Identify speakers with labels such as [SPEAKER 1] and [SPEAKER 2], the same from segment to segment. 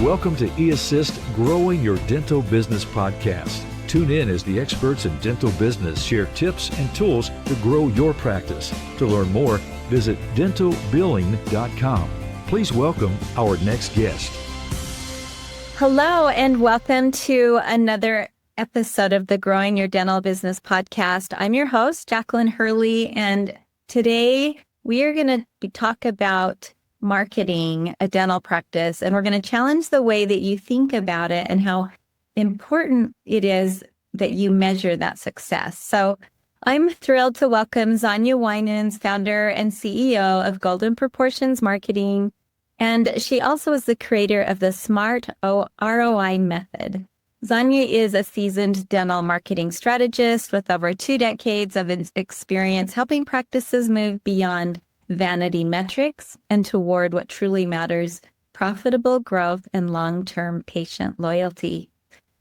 [SPEAKER 1] Welcome to eAssist Growing Your Dental Business podcast. Tune in as the experts in dental business share tips and tools to grow your practice. To learn more, visit dentalbilling.com. Please welcome our next guest.
[SPEAKER 2] Hello, and welcome to another episode of the Growing Your Dental Business podcast. I'm your host, Jacquelyn Hurley, and today we are going to talk about marketing a dental practice, and we're going to challenge the way that you think about it and how important it is that you measure that success. So I'm thrilled to welcome Xana Winans, founder and CEO of Golden Proportions Marketing, and she also is the creator of the SMART ROI Method. Xana is a seasoned dental marketing strategist with over 2 decades of experience helping practices move beyond vanity metrics and toward what truly matters, profitable growth and long-term patient loyalty.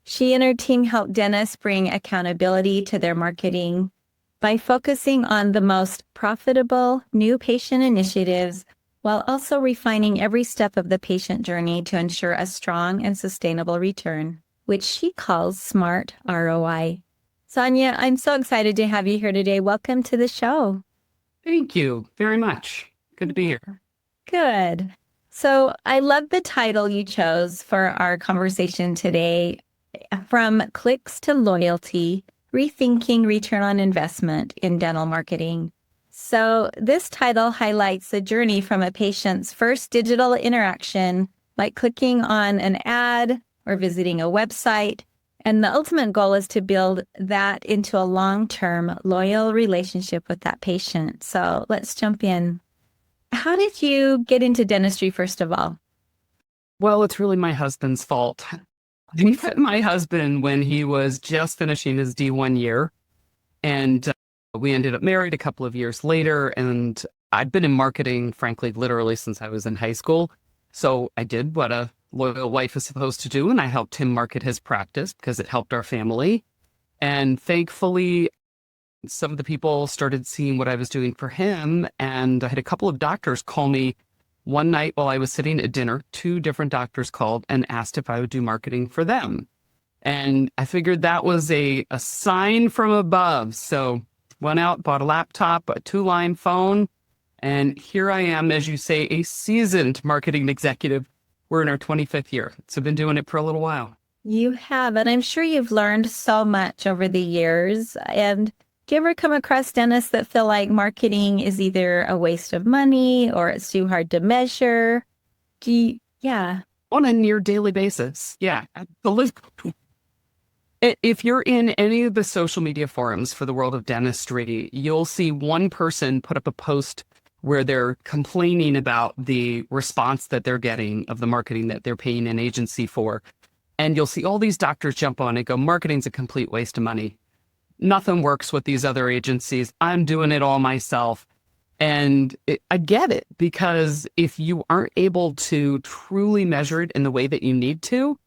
[SPEAKER 2] She and her team help dentists bring accountability to their marketing by focusing on the most profitable new patient initiatives while also refining every step of the patient journey to ensure a strong and sustainable return, which she calls SMART ROI. Xana, I'm so excited to have you here today. Welcome to the show.
[SPEAKER 3] Thank you very much. Good to be here.
[SPEAKER 2] Good. So I love the title you chose for our conversation today, From Clicks to Loyalty, Rethinking Return on Investment in Dental Marketing. So this title highlights the journey from a patient's first digital interaction, like clicking on an ad or visiting a website. And the ultimate goal is to build that into a long-term loyal relationship with that patient. So let's jump in. How did you get into dentistry, first of all?
[SPEAKER 3] Well, it's really my husband's fault. I met my husband when he was just finishing his D1 year, and we ended up married a couple of years later, and I'd been in marketing, frankly, literally since I was in high school. So I did what a loyal wife is supposed to do, and I helped him market his practice because it helped our family. And thankfully, some of the people started seeing what I was doing for him, and I had a couple of doctors call me one night while I was sitting at dinner. 2 different doctors called and asked if I would do marketing for them. And I figured that was a sign from above. So went out, bought a laptop, a 2-line phone, and here I am, as you say, a seasoned marketing executive. We're in our 25th year. So I've been doing it for a little while.
[SPEAKER 2] You have, and I'm sure you've learned so much over the years. And do you ever come across dentists that feel like marketing is either a waste of money or it's too hard to measure? Yeah.
[SPEAKER 3] On a near daily basis. Yeah. If you're in any of the social media forums for the world of dentistry, you'll see one person put up a post where they're complaining about the response that they're getting of the marketing that they're paying an agency for. And you'll see all these doctors jump on and go, marketing's a complete waste of money. Nothing works with these other agencies. I'm doing it all myself. And I get it, because if you aren't able to truly measure it in the way that you need to,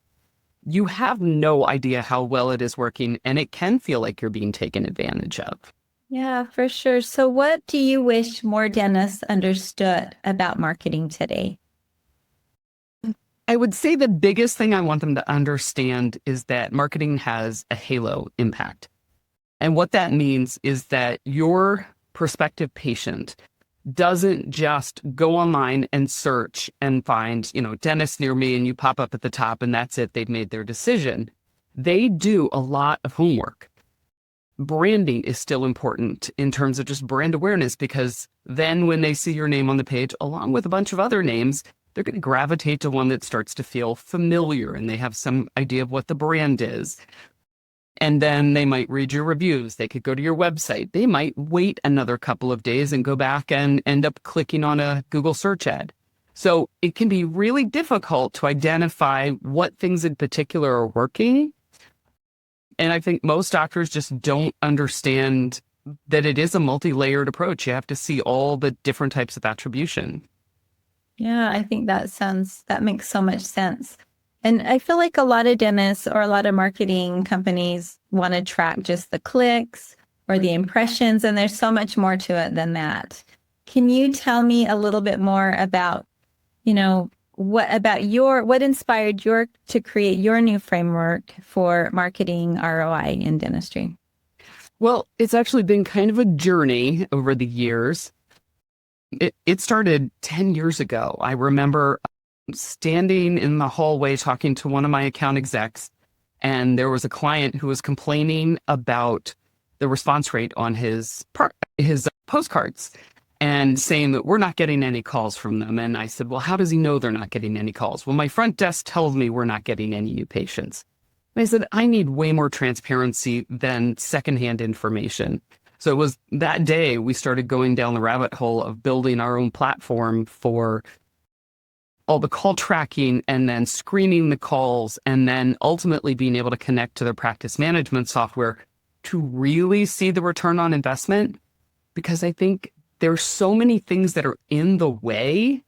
[SPEAKER 3] you have no idea how well it is working, and it can feel like you're being taken advantage of.
[SPEAKER 2] Yeah, for sure. So what do you wish more dentists understood about marketing today?
[SPEAKER 3] I would say the biggest thing I want them to understand is that marketing has a halo impact. And what that means is that your prospective patient doesn't just go online and search and find, dentist near me, and you pop up at the top and that's it. They've made their decision. They do a lot of homework. Branding is still important in terms of just brand awareness, because then when they see your name on the page, along with a bunch of other names, they're going to gravitate to one that starts to feel familiar and they have some idea of what the brand is. And then they might read your reviews. They could go to your website. They might wait another couple of days and go back and end up clicking on a Google search ad. So it can be really difficult to identify what things in particular are working. And I think most doctors just don't understand that it is a multi-layered approach. You have to see all the different types of attribution.
[SPEAKER 2] Yeah, I think that makes so much sense. And I feel like a lot of dentists or a lot of marketing companies want to track just the clicks or the impressions, and there's so much more to it than that. Can you tell me a little bit more about, what inspired to create your new framework for marketing ROI in dentistry?
[SPEAKER 3] Well, it's actually been kind of a journey over the years. It started 10 years ago. I remember standing in the hallway talking to one of my account execs, and there was a client who was complaining about the response rate on his postcards and saying that we're not getting any calls from them. And I said, well, how does he know they're not getting any calls? Well, my front desk tells me we're not getting any new patients. And I said, I need way more transparency than secondhand information. So it was that day we started going down the rabbit hole of building our own platform for all the call tracking and then screening the calls and then ultimately being able to connect to their practice management software to really see the return on investment. Because I think there's so many things that are in the way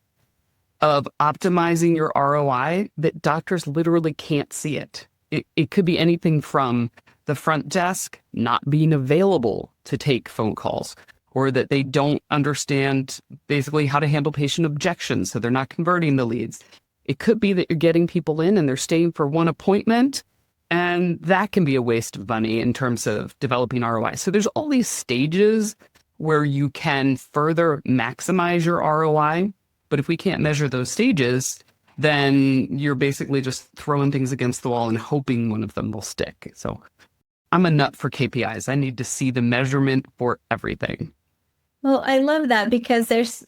[SPEAKER 3] of optimizing your ROI that doctors literally can't see it. It could be anything from the front desk not being available to take phone calls, or that they don't understand basically how to handle patient objections, so they're not converting the leads. It could be that you're getting people in and they're staying for one appointment, and that can be a waste of money in terms of developing ROI. So there's all these stages where you can further maximize your ROI, but if we can't measure those stages, then you're basically just throwing things against the wall and hoping one of them will stick. So I'm a nut for KPIs. I need to see the measurement for everything.
[SPEAKER 2] Well, I love that because there's,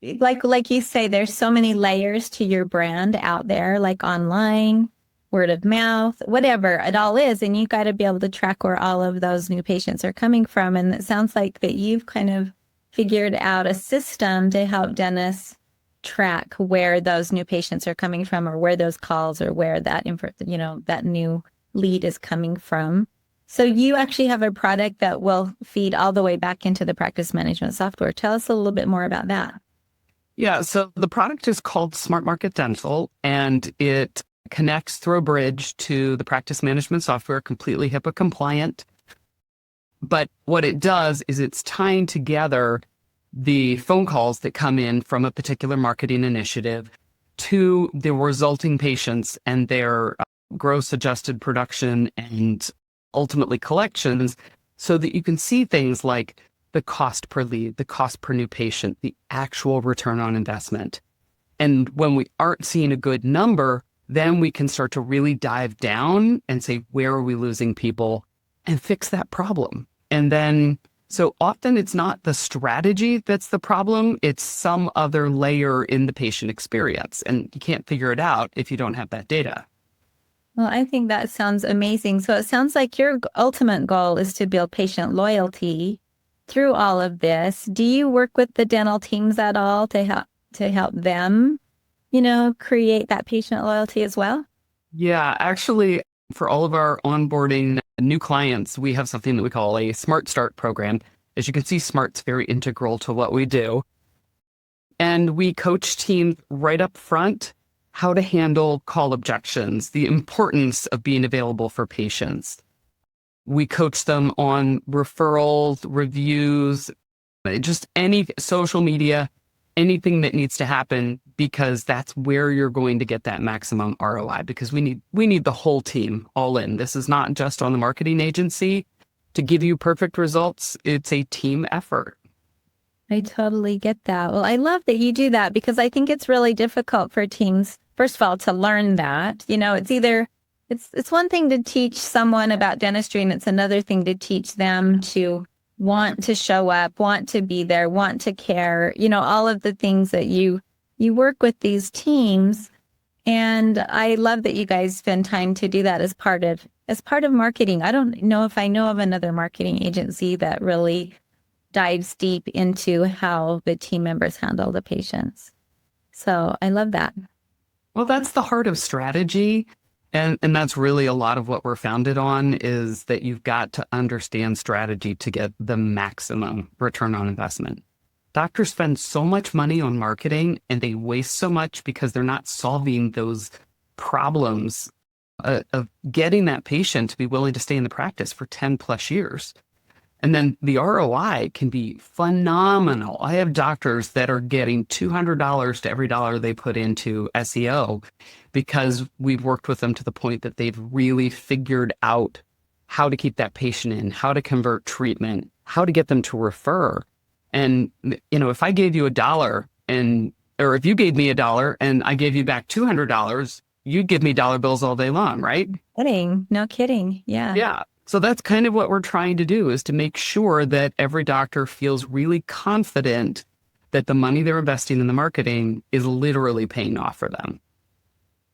[SPEAKER 2] like you say, there's so many layers to your brand out there, like online, word of mouth, whatever it all is. And you got to be able to track where all of those new patients are coming from. And it sounds like that you've kind of figured out a system to help dentists track where those new patients are coming from, or where those calls, or where that that new lead is coming from. So you actually have a product that will feed all the way back into the practice management software. Tell us a little bit more about that.
[SPEAKER 3] Yeah, so the product is called Smart Market Dental, and it connects through a bridge to the practice management software, completely HIPAA compliant. But what it does is it's tying together the phone calls that come in from a particular marketing initiative to the resulting patients and their gross adjusted production and ultimately collections, so that you can see things like the cost per lead, the cost per new patient, the actual return on investment. And when we aren't seeing a good number, then we can start to really dive down and say, where are we losing people, and fix that problem. And then, so often it's not the strategy that's the problem, it's some other layer in the patient experience. And you can't figure it out if you don't have that data.
[SPEAKER 2] Well, I think that sounds amazing. So it sounds like your ultimate goal is to build patient loyalty through all of this. Do you work with the dental teams at all to help them, create that patient loyalty as well?
[SPEAKER 3] Yeah, actually, for all of our onboarding new clients, we have something that we call a Smart Start program. As you can see, Smart's very integral to what we do. And we coach teams right up front how to handle call objections, the importance of being available for patients. We coach them on referrals, reviews, just any social media, anything that needs to happen, because that's where you're going to get that maximum ROI, because we need the whole team all in. This is not just on the marketing agency to give you perfect results. It's a team effort.
[SPEAKER 2] I totally get that. Well, I love that you do that, because I think it's really difficult for teams, first of all, to learn that. It's one thing to teach someone about dentistry, and it's another thing to teach them to want to show up, want to be there, want to care, all of the things that you work with these teams. And I love that you guys spend time to do that as part of marketing. I don't know if I know of another marketing agency that really dives deep into how the team members handle the patients. So I love that.
[SPEAKER 3] Well, that's the heart of strategy. And that's really a lot of what we're founded on, is that you've got to understand strategy to get the maximum return on investment. Doctors spend so much money on marketing, and they waste so much because they're not solving those problems of getting that patient to be willing to stay in the practice for 10 plus years. And then the ROI can be phenomenal. I have doctors that are getting $200 to every dollar they put into SEO because we've worked with them to the point that they've really figured out how to keep that patient in, how to convert treatment, how to get them to refer. And, if I gave you $1 or if you gave me $1 and I gave you back $200, you'd give me dollar bills all day long, right?
[SPEAKER 2] Kidding. No kidding. Yeah.
[SPEAKER 3] Yeah. So that's kind of what we're trying to do, is to make sure that every doctor feels really confident that the money they're investing in the marketing is literally paying off for them.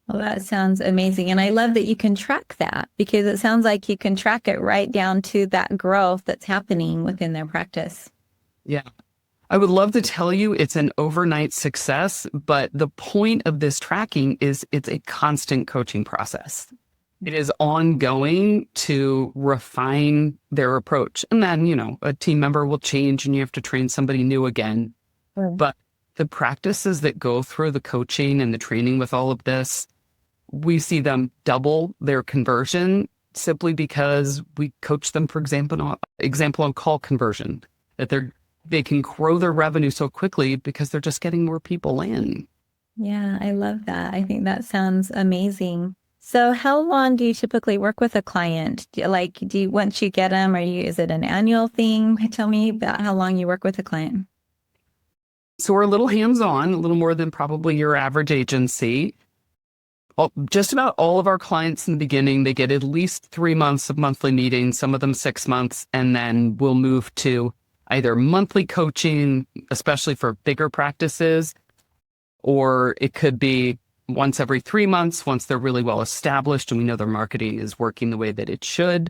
[SPEAKER 2] Well, that sounds amazing. And I love that you can track that, because it sounds like you can track it right down to that growth that's happening within their practice.
[SPEAKER 3] Yeah. I would love to tell you it's an overnight success, but the point of this tracking is it's a constant coaching process. It is ongoing to refine their approach. And then, a team member will change and you have to train somebody new again. But the practices that go through the coaching and the training with all of this, we see them double their conversion simply because we coach them, for example, on call conversion, that they can grow their revenue so quickly because they're just getting more people in.
[SPEAKER 2] Yeah, I love that. I think that sounds amazing. So how long do you typically work with a client? Once you get them, is it an annual thing? Tell me about how long you work with a client.
[SPEAKER 3] So we're a little hands-on, a little more than probably your average agency. Just about all of our clients in the beginning, they get at least 3 months of monthly meetings, some of them 6 months, and then we'll move to either monthly coaching, especially for bigger practices, or it could be once every 3 months, once they're really well established and we know their marketing is working the way that it should.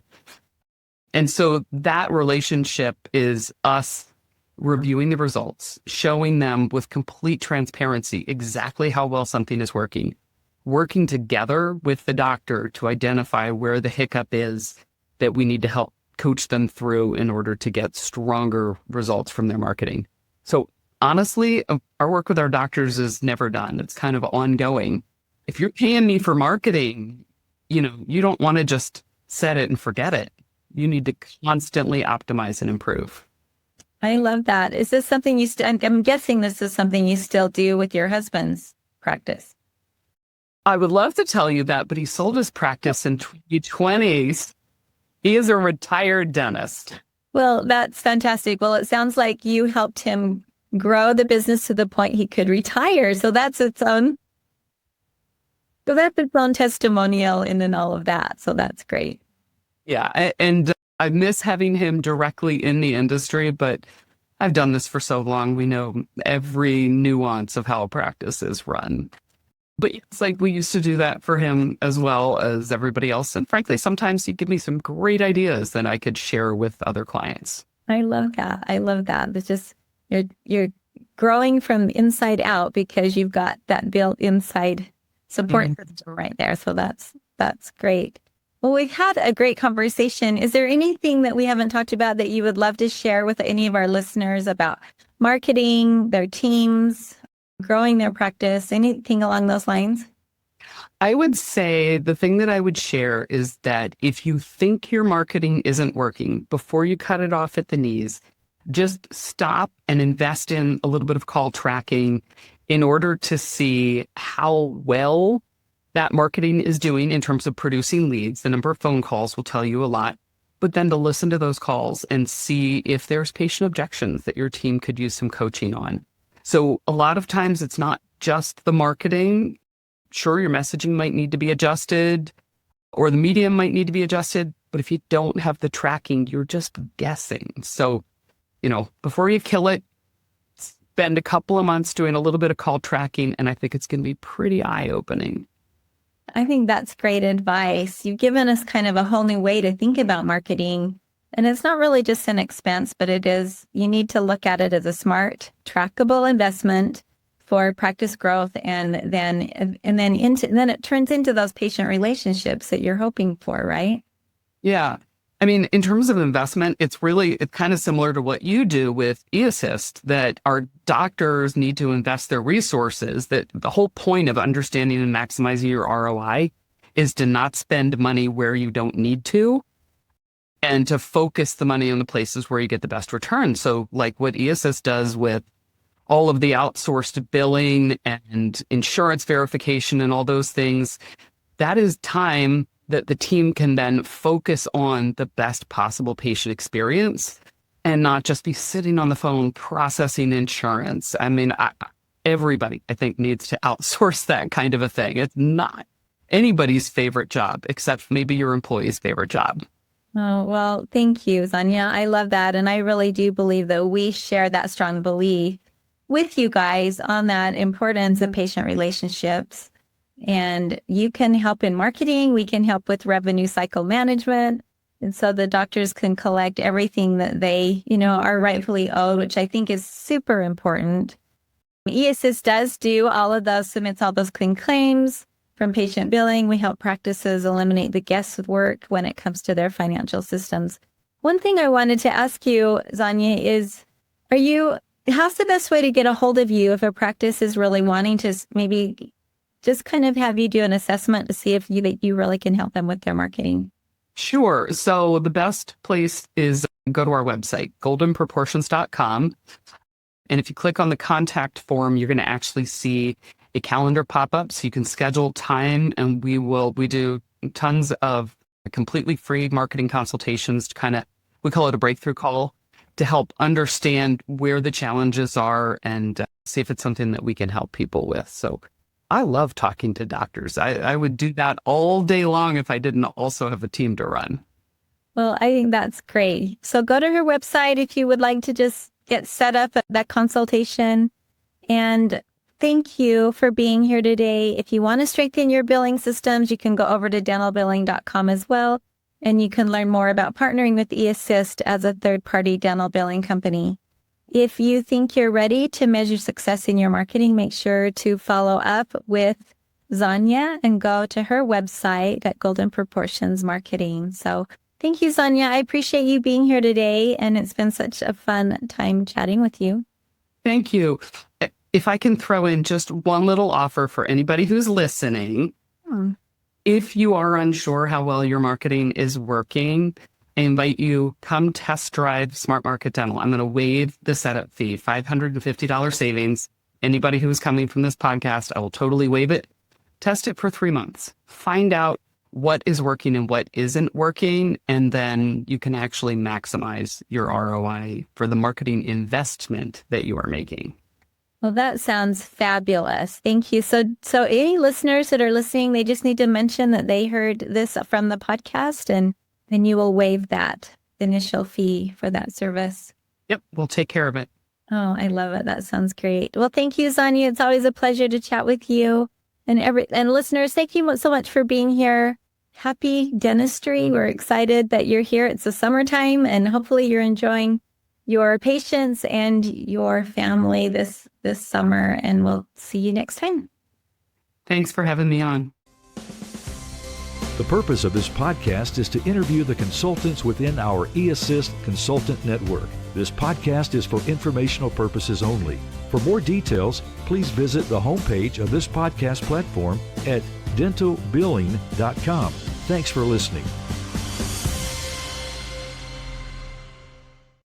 [SPEAKER 3] And so that relationship is us reviewing the results, showing them with complete transparency exactly how well something is working together with the doctor to identify where the hiccup is that we need to help coach them through in order to get stronger results from their marketing. So honestly, our work with our doctors is never done. It's kind of ongoing. If you're paying me for marketing, you don't want to just set it and forget it. You need to constantly optimize and improve.
[SPEAKER 2] I love that. Is this something I'm guessing this is something you still do with your husband's practice?
[SPEAKER 3] I would love to tell you that, but he sold his practice in 2020. He is a retired dentist.
[SPEAKER 2] Well, that's fantastic. Well, it sounds like you helped him grow the business to the point he could retire. So that's its own testimonial in all of that. So that's great.
[SPEAKER 3] Yeah. And I miss having him directly in the industry, but I've done this for so long. We know every nuance of how a practice is run. But it's like we used to do that for him as well as everybody else. And frankly, sometimes he'd give me some great ideas that I could share with other clients.
[SPEAKER 2] I love that. It's just, you're growing from inside out because you've got that built inside support system right there. So that's great. Well, we've had a great conversation. Is there anything that we haven't talked about that you would love to share with any of our listeners about marketing, their teams, growing their practice, anything along those lines?
[SPEAKER 3] I would say the thing that I would share is that if you think your marketing isn't working, before you cut it off at the knees, just stop and invest in a little bit of call tracking in order to see how well that marketing is doing in terms of producing leads. The number of phone calls will tell you a lot, but then to listen to those calls and see if there's patient objections that your team could use some coaching on. So a lot of times it's not just the marketing. Sure, your messaging might need to be adjusted or the medium might need to be adjusted, but if you don't have the tracking, you're just guessing. So, before you kill it, spend a couple of months doing a little bit of call tracking, and I think it's going to be pretty eye-opening.
[SPEAKER 2] I think that's great advice. You've given us kind of a whole new way to think about marketing. And it's not really just an expense, but you need to look at it as a smart, trackable investment for practice growth. And then it turns into those patient relationships that you're hoping for, right?
[SPEAKER 3] Yeah. I mean, in terms of investment, it's kind of similar to what you do with eAssist, that our doctors need to invest their resources, that the whole point of understanding and maximizing your ROI is to not spend money where you don't need to. and to focus the money on the places where you get the best return. So like what eAssist does with all of the outsourced billing and insurance verification and all those things, that is time that the team can then focus on the best possible patient experience and not just be sitting on the phone processing insurance. I mean, everybody, I think, needs to outsource that kind of a thing. It's not anybody's favorite job, except maybe your employee's favorite job.
[SPEAKER 2] Oh, well, thank you, Xana. I love that. And I really do believe that we share that strong belief with you guys on that importance of patient relationships. And you can help in marketing. We can help with revenue cycle management. And so the doctors can collect everything that they, are rightfully owed, which I think is super important. eAssist does do all of those, submits all those clean claims from patient billing. We help practices eliminate the guesswork when it comes to their financial systems. One thing I wanted to ask you, Xana, is how's the best way to get a hold of you if a practice is really wanting to maybe just kind of have you do an assessment to see if you really can help them with their marketing?
[SPEAKER 3] Sure. So the best place is go to our website, goldenproportions.com. And if you click on the contact form, you're going to actually see a calendar pop up so you can schedule time, and we do tons of completely free marketing consultations to we call it a breakthrough call, to help understand where the challenges are and see if it's something that we can help people with. So I love talking to doctors. I would do that all day long if I didn't also have a team to run.
[SPEAKER 2] Well, I think that's great. So go to her website if you would like to just get set up at that consultation. And thank you for being here today. If you want to strengthen your billing systems, you can go over to dentalbilling.com as well. And you can learn more about partnering with eAssist as a third-party dental billing company. If you think you're ready to measure success in your marketing, make sure to follow up with Xana and go to her website at Golden Proportions Marketing. So thank you, Xana. I appreciate you being here today, and it's been such a fun time chatting with you.
[SPEAKER 3] Thank you. If I can throw in just one little offer for anybody who's listening. If you are unsure how well your marketing is working, I invite you, come test drive Smart Market Dental. I'm going to waive the setup fee, $550 savings. Anybody who's coming from this podcast, I will totally waive it. Test it for 3 months. Find out what is working and what isn't working, and then you can actually maximize your ROI for the marketing investment that you are making.
[SPEAKER 2] Well, that sounds fabulous. Thank you. So any listeners that are listening, they just need to mention that they heard this from the podcast, and then you will waive that initial fee for that service.
[SPEAKER 3] Yep, we'll take care of it.
[SPEAKER 2] Oh, I love it. That sounds great. Well, thank you, Xana. It's always a pleasure to chat with you. And listeners, thank you so much for being here. Happy dentistry. We're excited that you're here. It's the summertime, and hopefully you're enjoying your patients and your family this summer, and we'll see you next time.
[SPEAKER 3] Thanks for having me on.
[SPEAKER 1] The purpose of this podcast is to interview the consultants within our eAssist Consultant Network. This podcast is for informational purposes only. For more details, please visit the homepage of this podcast platform at dentalbilling.com. Thanks for listening.